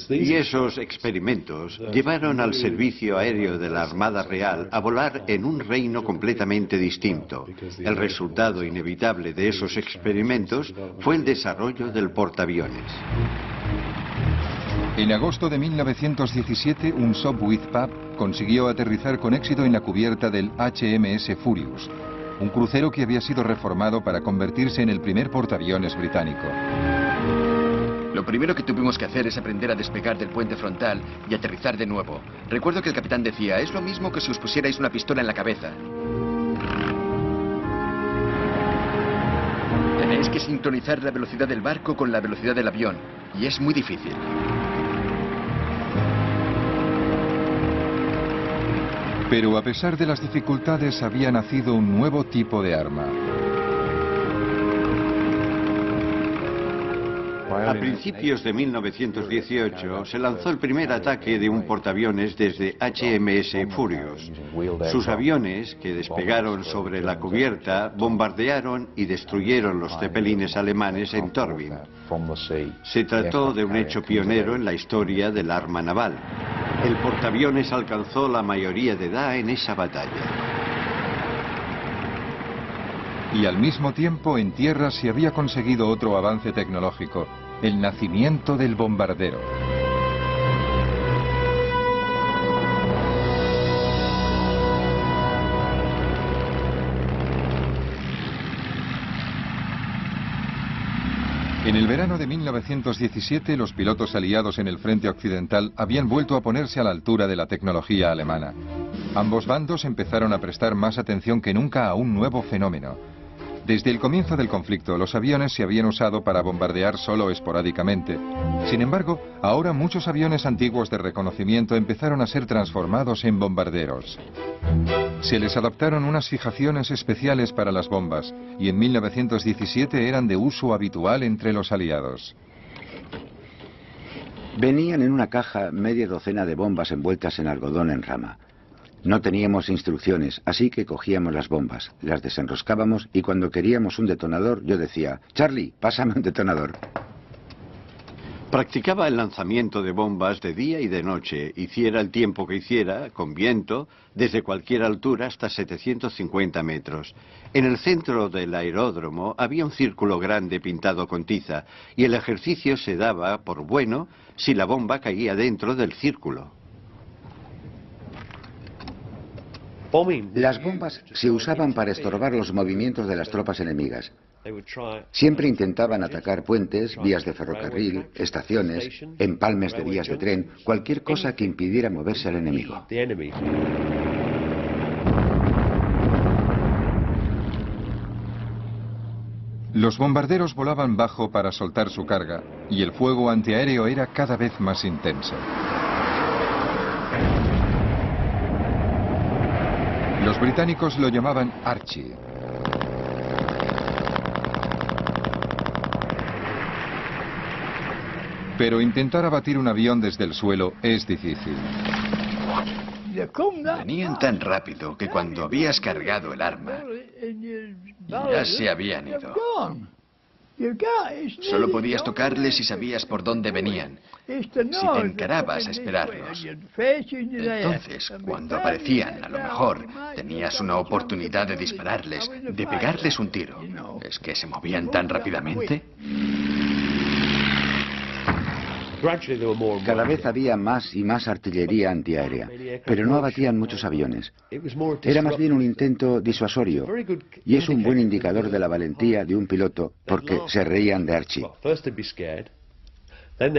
Y esos experimentos llevaron al servicio aéreo de la Armada Real a volar en un reino completamente distinto. El resultado inevitable de esos experimentos fue el desarrollo del portaaviones. En agosto de 1917, un Sopwith Pup consiguió aterrizar con éxito en la cubierta del HMS Furious, un crucero que había sido reformado para convertirse en el primer portaaviones británico. Lo primero que tuvimos que hacer es aprender a despegar del puente frontal y aterrizar de nuevo. Recuerdo que el capitán decía, es lo mismo que si os pusierais una pistola en la cabeza. Tenéis que sincronizar la velocidad del barco con la velocidad del avión, y es muy difícil. Pero a pesar de las dificultades, había nacido un nuevo tipo de arma. A principios de 1918 se lanzó el primer ataque de un portaaviones desde HMS Furious. Sus aviones, que despegaron sobre la cubierta, bombardearon y destruyeron los zeppelines alemanes en Torvin. Se trató de un hecho pionero en la historia del arma naval. El portaaviones alcanzó la mayoría de edad en esa batalla. Y al mismo tiempo, en tierra se había conseguido otro avance tecnológico, el nacimiento del bombardero. En el verano de 1917, los pilotos aliados en el frente occidental habían vuelto a ponerse a la altura de la tecnología alemana. Ambos bandos empezaron a prestar más atención que nunca a un nuevo fenómeno. Desde el comienzo del conflicto, los aviones se habían usado para bombardear solo esporádicamente. Sin embargo, ahora muchos aviones antiguos de reconocimiento empezaron a ser transformados en bombarderos. Se les adaptaron unas fijaciones especiales para las bombas, y en 1917 eran de uso habitual entre los aliados. Venían en una caja media docena de bombas envueltas en algodón en rama. No teníamos instrucciones, así que cogíamos las bombas, las desenroscábamos y cuando queríamos un detonador yo decía, Charlie, pásame un detonador. Practicaba el lanzamiento de bombas de día y de noche, hiciera el tiempo que hiciera, con viento, desde cualquier altura hasta 750 metros. En el centro del aeródromo había un círculo grande pintado con tiza y el ejercicio se daba por bueno si la bomba caía dentro del círculo. Las bombas se usaban para estorbar los movimientos de las tropas enemigas. Siempre intentaban atacar puentes, vías de ferrocarril, estaciones, empalmes de vías de tren, cualquier cosa que impidiera moverse al enemigo. Los bombarderos volaban bajo para soltar su carga, y el fuego antiaéreo era cada vez más intenso. Los británicos lo llamaban Archie. Pero intentar abatir un avión desde el suelo es difícil. Venían tan rápido que cuando habías cargado el arma, ya se habían ido. Solo podías tocarles si sabías por dónde venían, si te encarabas a esperarlos. Entonces, cuando aparecían, a lo mejor, tenías una oportunidad de dispararles, de pegarles un tiro. ¿Es que se movían tan rápidamente? Cada vez había más y más artillería antiaérea, pero no abatían muchos aviones. Era más bien un intento disuasorio, y es un buen indicador de la valentía de un piloto, porque se reían de Archie.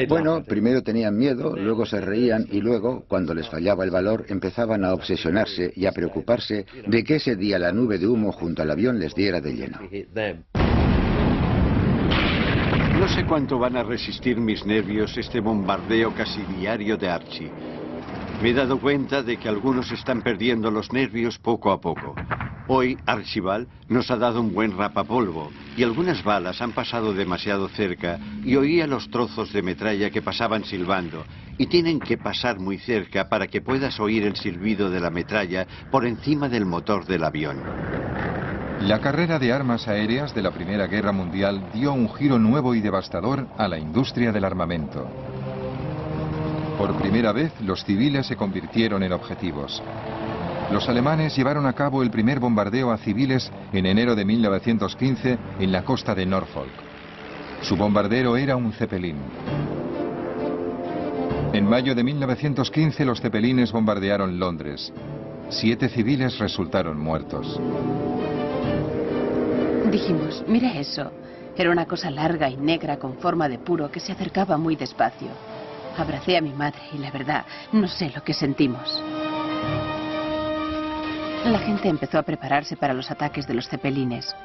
Bueno, primero tenían miedo, luego se reían y luego, cuando les fallaba el valor, empezaban a obsesionarse y a preocuparse de que ese día la nube de humo junto al avión les diera de lleno. No sé cuánto van a resistir mis nervios este bombardeo casi diario de Archie. Me he dado cuenta de que algunos están perdiendo los nervios poco a poco. Hoy Archibald nos ha dado un buen rapapolvo y algunas balas han pasado demasiado cerca y oía los trozos de metralla que pasaban silbando y tienen que pasar muy cerca para que puedas oír el silbido de la metralla por encima del motor del avión. La carrera de armas aéreas de la Primera Guerra Mundial dio un giro nuevo y devastador a la industria del armamento. Por primera vez, los civiles se convirtieron en objetivos. Los alemanes llevaron a cabo el primer bombardeo a civiles en enero de 1915 en la costa de Norfolk. Su bombardero era un Zeppelin. En mayo de 1915 los cepelines bombardearon Londres. 7 civiles resultaron muertos. Dijimos, mira eso. Era una cosa larga y negra con forma de puro que se acercaba muy despacio. Abracé a mi madre y la verdad, no sé lo que sentimos. La gente empezó a prepararse para los ataques de los cepelines.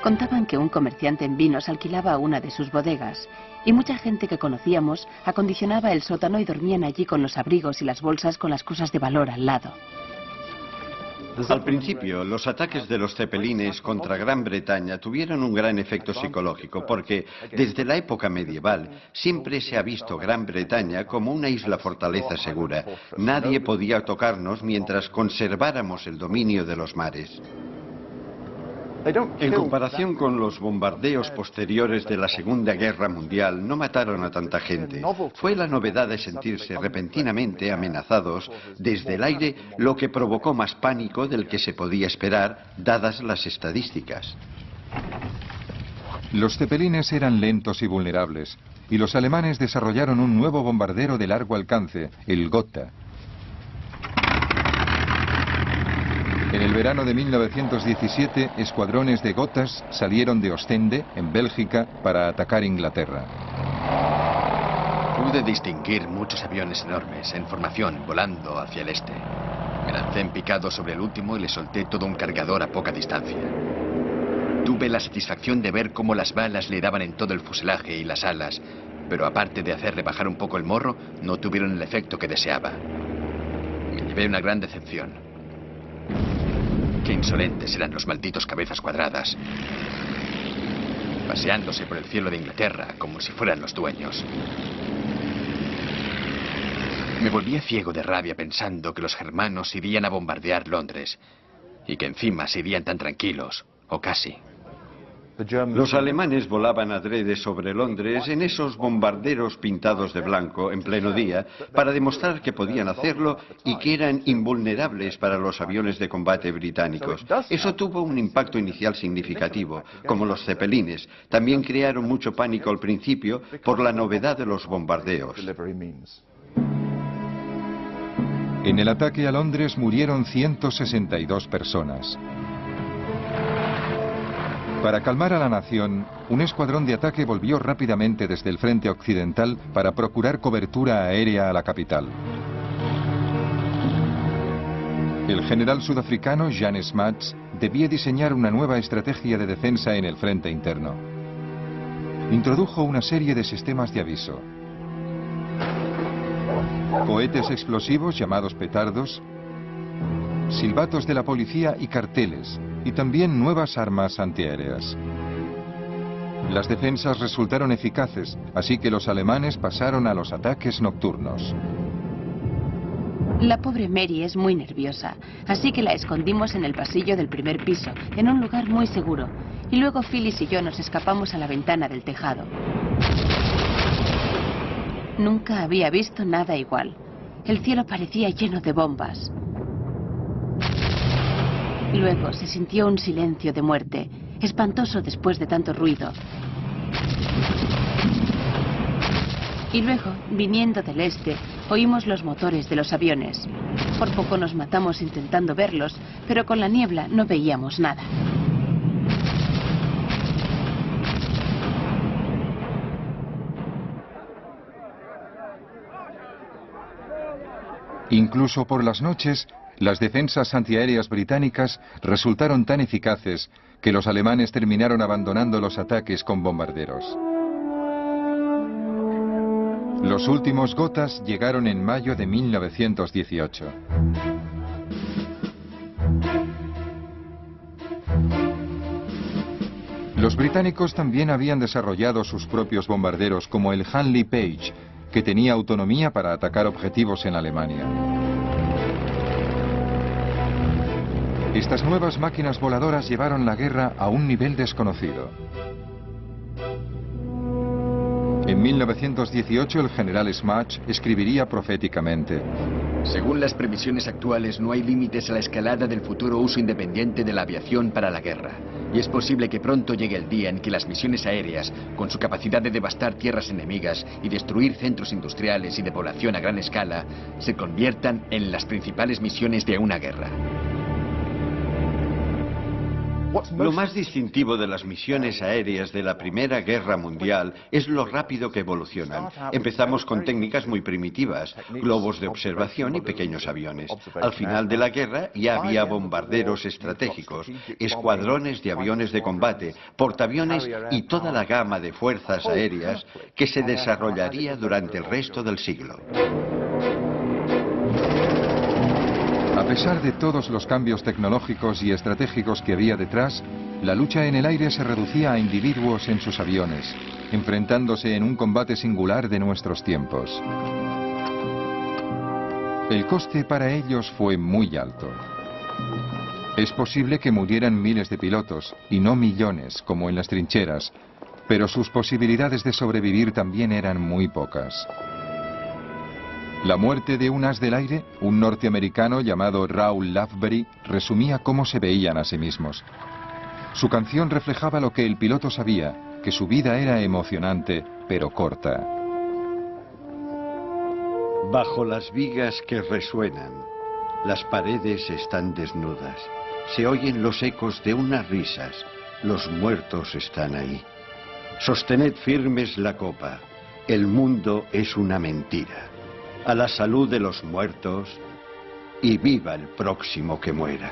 Contaban que un comerciante en vinos alquilaba una de sus bodegas y mucha gente que conocíamos acondicionaba el sótano y dormían allí con los abrigos y las bolsas con las cosas de valor al lado. Al principio, los ataques de los cepelines contra Gran Bretaña tuvieron un gran efecto psicológico porque desde la época medieval siempre se ha visto Gran Bretaña como una isla fortaleza segura. Nadie podía tocarnos mientras conserváramos el dominio de los mares. En comparación con los bombardeos posteriores de la Segunda Guerra Mundial, no mataron a tanta gente. Fue la novedad de sentirse repentinamente amenazados desde el aire lo que provocó más pánico del que se podía esperar, dadas las estadísticas. Los cepelines eran lentos y vulnerables, y los alemanes desarrollaron un nuevo bombardero de largo alcance, el Gotha. En el verano de 1917, escuadrones de Gothas salieron de Ostende, en Bélgica, para atacar Inglaterra. Pude distinguir muchos aviones enormes en formación volando hacia el este. Me lancé en picado sobre el último y le solté todo un cargador a poca distancia. Tuve la satisfacción de ver cómo las balas le daban en todo el fuselaje y las alas, pero aparte de hacerle bajar un poco el morro, no tuvieron el efecto que deseaba. Me llevé una gran decepción. Qué insolentes eran los malditos cabezas cuadradas, paseándose por el cielo de Inglaterra como si fueran los dueños. Me volvía ciego de rabia pensando que los germanos irían a bombardear Londres y que encima se irían tan tranquilos, o casi. Los alemanes volaban adrede sobre Londres en esos bombarderos pintados de blanco en pleno día para demostrar que podían hacerlo y que eran invulnerables para los aviones de combate británicos. Eso tuvo un impacto inicial significativo, como los cepelines. También crearon mucho pánico al principio por la novedad de los bombardeos. En el ataque a Londres murieron 162 personas. Para calmar a la nación, un escuadrón de ataque volvió rápidamente desde el frente occidental para procurar cobertura aérea a la capital. El general sudafricano Jan Smuts debía diseñar una nueva estrategia de defensa en el frente interno. Introdujo una serie de sistemas de aviso. Cohetes explosivos llamados petardos, silbatos de la policía y carteles, y también nuevas armas antiaéreas. Las defensas resultaron eficaces, así que los alemanes pasaron a los ataques nocturnos. La pobre Mary es muy nerviosa, así que la escondimos en el pasillo del primer piso, en un lugar muy seguro, y luego Phyllis y yo nos escapamos a la ventana del tejado. Nunca había visto nada igual. El cielo parecía lleno de bombas. Luego se sintió un silencio de muerte, espantoso después de tanto ruido. Y luego, viniendo del este, oímos los motores de los aviones. Por poco nos matamos intentando verlos, pero con la niebla no veíamos nada. Incluso por las noches, las defensas antiaéreas británicas resultaron tan eficaces que los alemanes terminaron abandonando los ataques con bombarderos. Los últimos Gothas llegaron en mayo de 1918. Los británicos también habían desarrollado sus propios bombarderos como el Handley Page, que tenía autonomía para atacar objetivos en Alemania. Estas nuevas máquinas voladoras llevaron la guerra a un nivel desconocido. En 1918 el general Smuts escribiría proféticamente: según las previsiones actuales, no hay límites a la escalada del futuro uso independiente de la aviación para la guerra. Y es posible que pronto llegue el día en que las misiones aéreas, con su capacidad de devastar tierras enemigas y destruir centros industriales y de población a gran escala, se conviertan en las principales misiones de una guerra. Lo más distintivo de las misiones aéreas de la Primera Guerra Mundial es lo rápido que evolucionan. Empezamos con técnicas muy primitivas, globos de observación y pequeños aviones. Al final de la guerra ya había bombarderos estratégicos, escuadrones de aviones de combate, portaaviones y toda la gama de fuerzas aéreas que se desarrollaría durante el resto del siglo. A pesar de todos los cambios tecnológicos y estratégicos que había detrás, la lucha en el aire se reducía a individuos en sus aviones, enfrentándose en un combate singular de nuestros tiempos. El coste para ellos fue muy alto. Es posible que murieran miles de pilotos, y no millones, como en las trincheras, pero sus posibilidades de sobrevivir también eran muy pocas. La muerte de un as del aire, un norteamericano llamado Raoul Lavery, resumía cómo se veían a sí mismos. Su canción reflejaba lo que el piloto sabía, que su vida era emocionante, pero corta. Bajo las vigas que resuenan, las paredes están desnudas. Se oyen los ecos de unas risas. Los muertos están ahí. Sostened firmes la copa. El mundo es una mentira. A la salud de los muertos y viva el próximo que muera.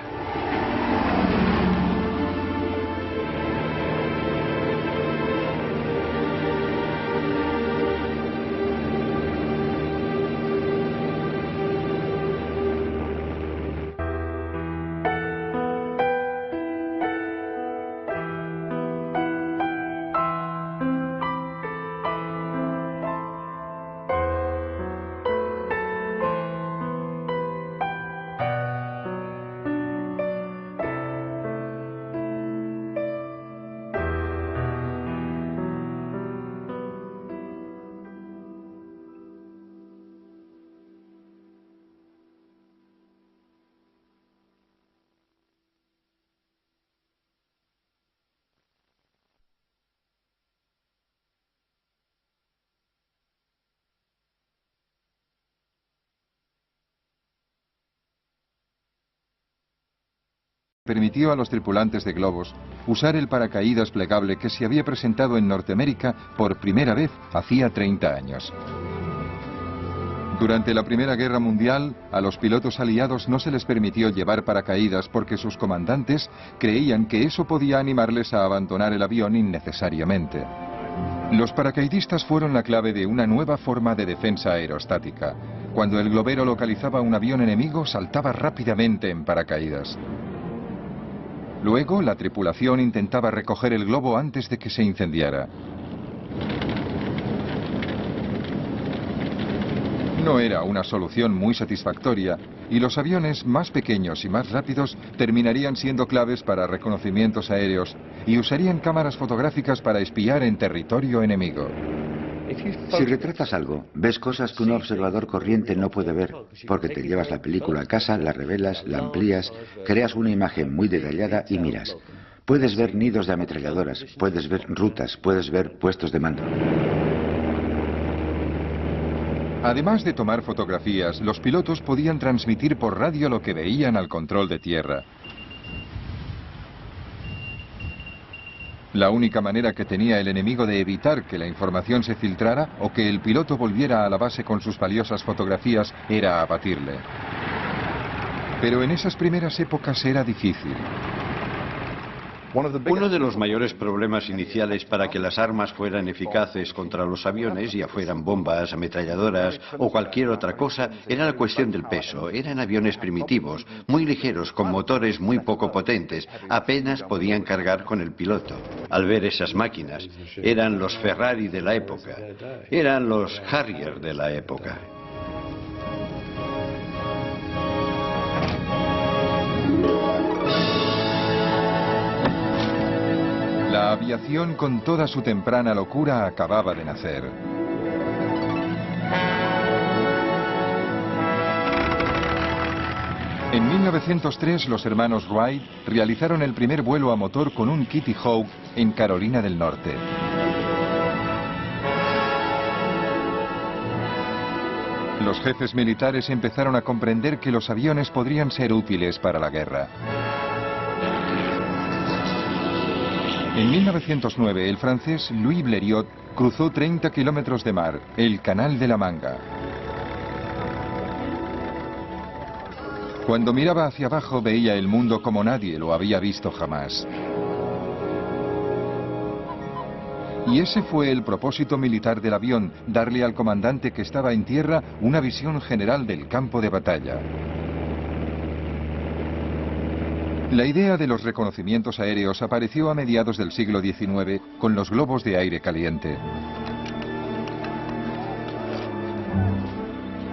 Permitió a los tripulantes de globos usar el paracaídas plegable que se había presentado en Norteamérica por primera vez hacía 30 años. Durante la Primera Guerra Mundial, a los pilotos aliados no se les permitió llevar paracaídas porque sus comandantes creían que eso podía animarles a abandonar el avión innecesariamente. Los paracaidistas fueron la clave de una nueva forma de defensa aerostática. Cuando el globero localizaba un avión enemigo, saltaba rápidamente en paracaídas. Luego, la tripulación intentaba recoger el globo antes de que se incendiara. No era una solución muy satisfactoria, y los aviones más pequeños y más rápidos terminarían siendo claves para reconocimientos aéreos y usarían cámaras fotográficas para espiar en territorio enemigo. Si retratas algo, ves cosas que un observador corriente no puede ver, porque te llevas la película a casa, la revelas, la amplías, creas una imagen muy detallada y miras. Puedes ver nidos de ametralladoras, puedes ver rutas, puedes ver puestos de mando. Además de tomar fotografías, los pilotos podían transmitir por radio lo que veían al control de tierra. La única manera que tenía el enemigo de evitar que la información se filtrara o que el piloto volviera a la base con sus valiosas fotografías era abatirle. Pero en esas primeras épocas era difícil. Uno de los mayores problemas iniciales para que las armas fueran eficaces contra los aviones, ya fueran bombas, ametralladoras o cualquier otra cosa, era la cuestión del peso. Eran aviones primitivos, muy ligeros, con motores muy poco potentes. Apenas podían cargar con el piloto. Al ver esas máquinas, eran los Ferrari de la época. Eran los Harrier de la época. La aviación con toda su temprana locura acababa de nacer. En 1903 los hermanos Wright realizaron el primer vuelo a motor con un Kitty Hawk en Carolina del Norte. Los jefes militares empezaron a comprender que los aviones podrían ser útiles para la guerra. En 1909, el francés Louis Blériot cruzó 30 kilómetros de mar, el Canal de la Mancha. Cuando miraba hacia abajo veía el mundo como nadie lo había visto jamás. Y ese fue el propósito militar del avión, darle al comandante que estaba en tierra una visión general del campo de batalla. La idea de los reconocimientos aéreos apareció a mediados del siglo XIX con los globos de aire caliente.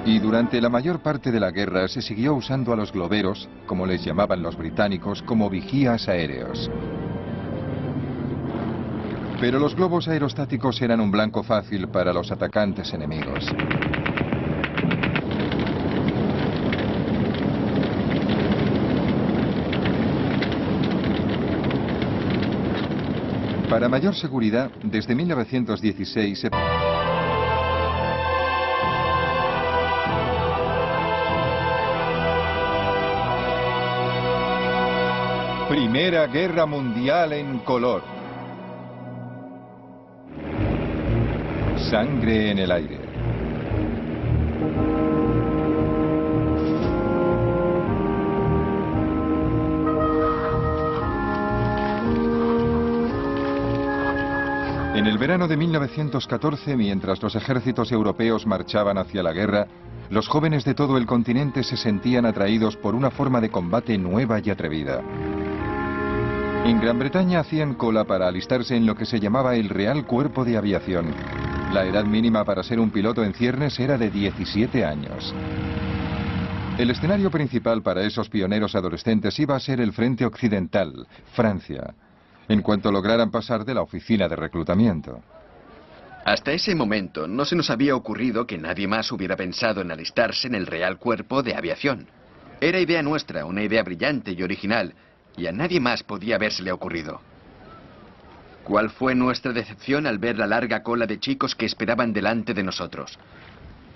Y durante la mayor parte de la guerra se siguió usando a los globeros, como les llamaban los británicos, como vigías aéreos. Pero los globos aerostáticos eran un blanco fácil para los atacantes enemigos. Para mayor seguridad, desde 1916 se... Primera Guerra Mundial en color. Sangre en el aire. En el verano de 1914, mientras los ejércitos europeos marchaban hacia la guerra, los jóvenes de todo el continente se sentían atraídos por una forma de combate nueva y atrevida. En Gran Bretaña hacían cola para alistarse en lo que se llamaba el Real Cuerpo de Aviación. La edad mínima para ser un piloto en ciernes era de 17 años. El escenario principal para esos pioneros adolescentes iba a ser el frente occidental, Francia, en cuanto lograran pasar de la oficina de reclutamiento. Hasta ese momento no se nos había ocurrido que nadie más hubiera pensado en alistarse en el Real Cuerpo de Aviación. Era idea nuestra, una idea brillante y original, y a nadie más podía habérsele ocurrido. ¿Cuál fue nuestra decepción al ver la larga cola de chicos que esperaban delante de nosotros?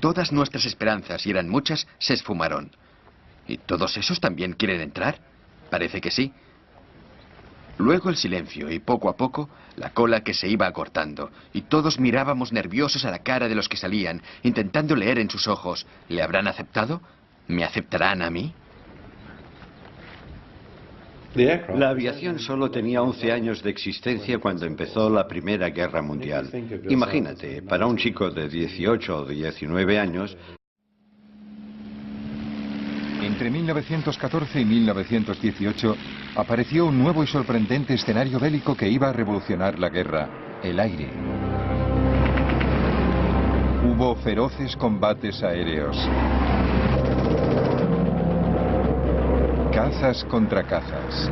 Todas nuestras esperanzas, y eran muchas, se esfumaron. ¿Y todos esos también quieren entrar? Parece que sí. Luego el silencio y poco a poco la cola que se iba acortando, y todos mirábamos nerviosos a la cara de los que salían, intentando leer en sus ojos: ¿le habrán aceptado? ¿Me aceptarán a mí? La aviación solo tenía 11 años de existencia cuando empezó la Primera Guerra Mundial. Imagínate, para un chico de 18 o 19 años... Entre 1914 y 1918 apareció un nuevo y sorprendente escenario bélico que iba a revolucionar la guerra: el aire. Hubo feroces combates aéreos. Cazas contra cazas.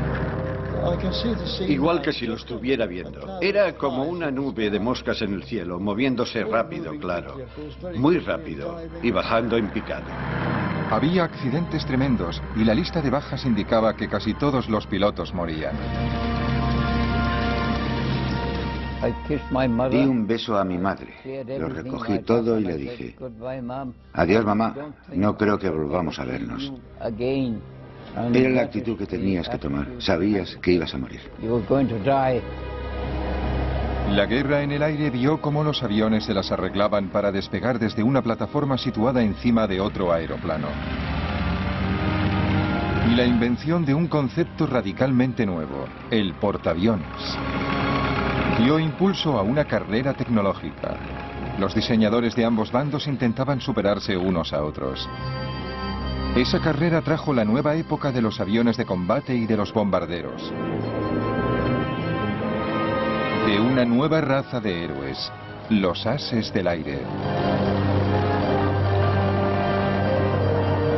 Igual que si lo estuviera viendo. Era como una nube de moscas en el cielo, moviéndose rápido, claro. Muy rápido y bajando en picado. Había accidentes tremendos y la lista de bajas indicaba que casi todos los pilotos morían. Di un beso a mi madre. Lo recogí todo y le dije: adiós, mamá. No creo que volvamos a vernos. Era la actitud que tenías que tomar. Sabías que ibas a morir. La guerra en el aire vio cómo los aviones se las arreglaban para despegar desde una plataforma situada encima de otro aeroplano. Y la invención de un concepto radicalmente nuevo, el portaaviones, dio impulso a una carrera tecnológica. Los diseñadores de ambos bandos intentaban superarse unos a otros. Esa carrera trajo la nueva época de los aviones de combate y de los bombarderos. De una nueva raza de héroes, los ases del aire.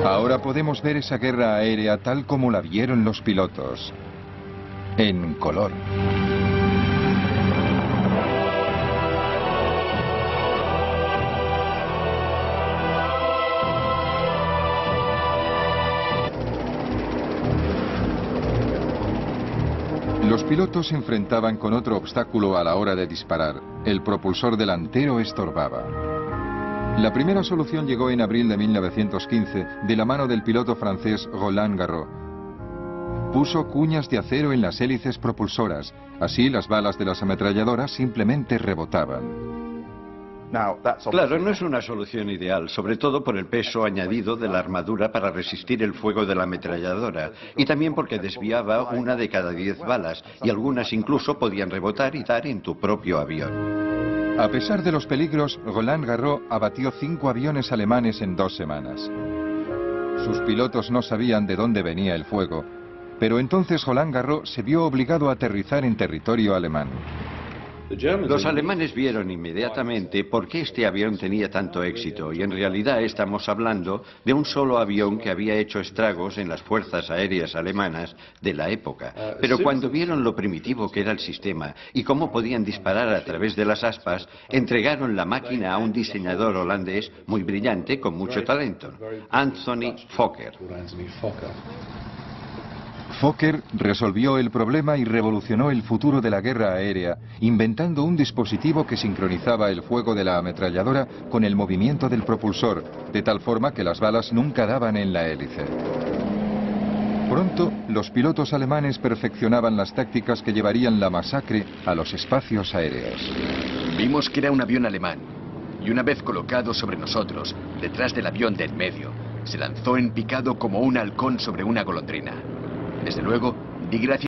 Ahora podemos ver esa guerra aérea tal como la vieron los pilotos, en color. Los pilotos se enfrentaban con otro obstáculo a la hora de disparar. El propulsor delantero estorbaba. La primera solución llegó en abril de 1915 de la mano del piloto francés Roland Garros. Puso cuñas de acero en las hélices propulsoras. Así las balas de las ametralladoras simplemente rebotaban. Claro, no es una solución ideal, sobre todo por el peso añadido de la armadura para resistir el fuego de la ametralladora, y también porque desviaba 1 de cada 10 balas, y algunas incluso podían rebotar y dar en tu propio avión. A pesar de los peligros, Roland Garros abatió 5 aviones alemanes en 2 semanas. Sus pilotos no sabían de dónde venía el fuego, pero entonces Roland Garros se vio obligado a aterrizar en territorio alemán. Los alemanes vieron inmediatamente por qué este avión tenía tanto éxito, y en realidad estamos hablando de un solo avión que había hecho estragos en las fuerzas aéreas alemanas de la época. Pero cuando vieron lo primitivo que era el sistema y cómo podían disparar a través de las aspas, entregaron la máquina a un diseñador holandés muy brillante con mucho talento, Anthony Fokker. Fokker resolvió el problema y revolucionó el futuro de la guerra aérea, inventando un dispositivo que sincronizaba el fuego de la ametralladora con el movimiento del propulsor, de tal forma que las balas nunca daban en la hélice. Pronto, los pilotos alemanes perfeccionaban las tácticas que llevarían la masacre a los espacios aéreos. Vimos que era un avión alemán, y una vez colocado sobre nosotros, detrás del avión de en medio, se lanzó en picado como un halcón sobre una golondrina. Desde luego, di gracias